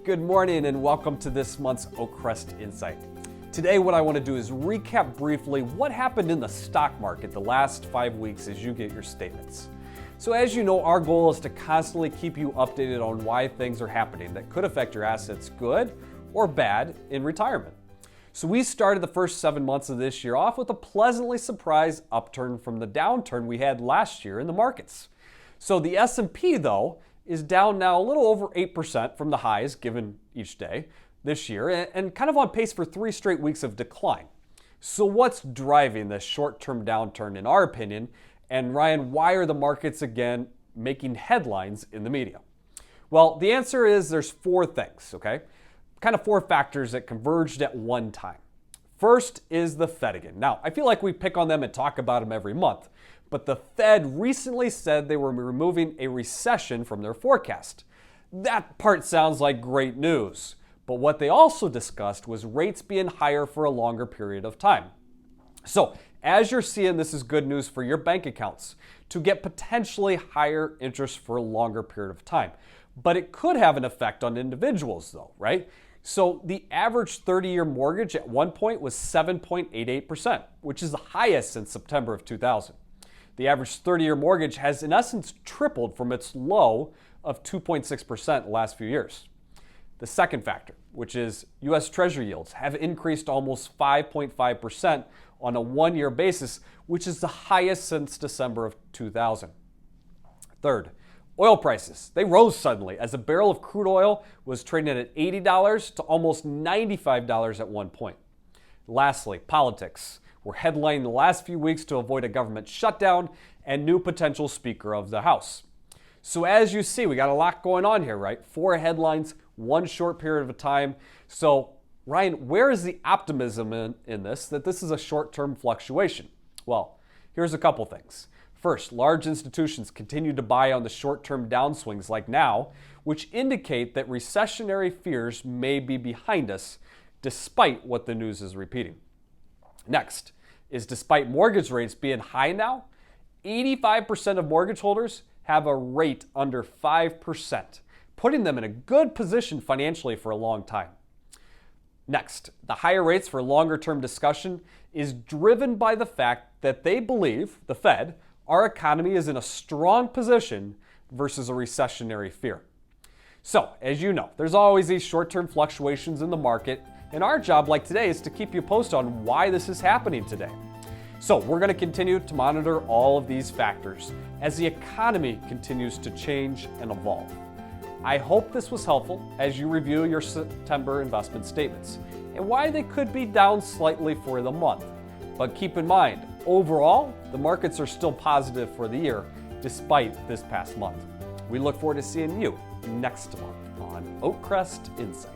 Good morning and welcome to this month's Oakcrest Insight. Today what I want to do is recap briefly what happened in the stock market the last 5 weeks as you get your statements. So as you know, our goal is to constantly keep you updated on why things are happening that could affect your assets good or bad in retirement. So we started the first 7 months of this year off with a pleasantly surprised upturn from the downturn we had last year in the markets. So the S&P though is down now a little over 8% from the highs given each day this year and kind of on pace for 3 straight weeks of decline. So what's driving this short-term downturn in our opinion? And Ryan, why are the markets again making headlines in the media? Well, the answer is there's 4 things, okay? Kind of 4 factors that converged at one time. First is the Fed again. Now, I feel like we pick on them and talk about them every month, but the Fed recently said they were removing a recession from their forecast. That part sounds like great news, but what they also discussed was rates being higher for a longer period of time. So, as you're seeing, this is good news for your bank accounts to get potentially higher interest for a longer period of time. But it could have an effect on individuals though, right? So the average 30-year mortgage at one point was 7.88%, which is the highest since September of 2000. The average 30-year mortgage has in essence tripled from its low of 2.6% the last few years. The second factor, which is U.S. Treasury yields, have increased almost 5.5% on a one-year basis, which is the highest since December of 2000. Third, oil prices, they rose suddenly as a barrel of crude oil was trading at $80 to almost $95 at one point. Lastly, politics. We're headlining the last few weeks to avoid a government shutdown and new potential Speaker of the House. So as you see, we got a lot going on here, right? 4 headlines, 1 short period of time. So Ryan, where is the optimism in this, that this is a short-term fluctuation? Well, here's a couple things. First, large institutions continue to buy on the short-term downswings like now, which indicate that recessionary fears may be behind us despite what the news is repeating. Next is despite mortgage rates being high now, 85% of mortgage holders have a rate under 5%, putting them in a good position financially for a long time. Next, the higher rates for longer-term discussion is driven by the fact that they believe, the Fed, our economy is in a strong position versus a recessionary fear. So, as you know, there's always these short-term fluctuations in the market, and our job, like today, is to keep you posted on why this is happening today. So, we're going to continue to monitor all of these factors as the economy continues to change and evolve. I hope this was helpful as you review your September investment statements and why they could be down slightly for the month. But keep in mind, overall, the markets are still positive for the year despite this past month. We look forward to seeing you next month on Oakcrest Insight.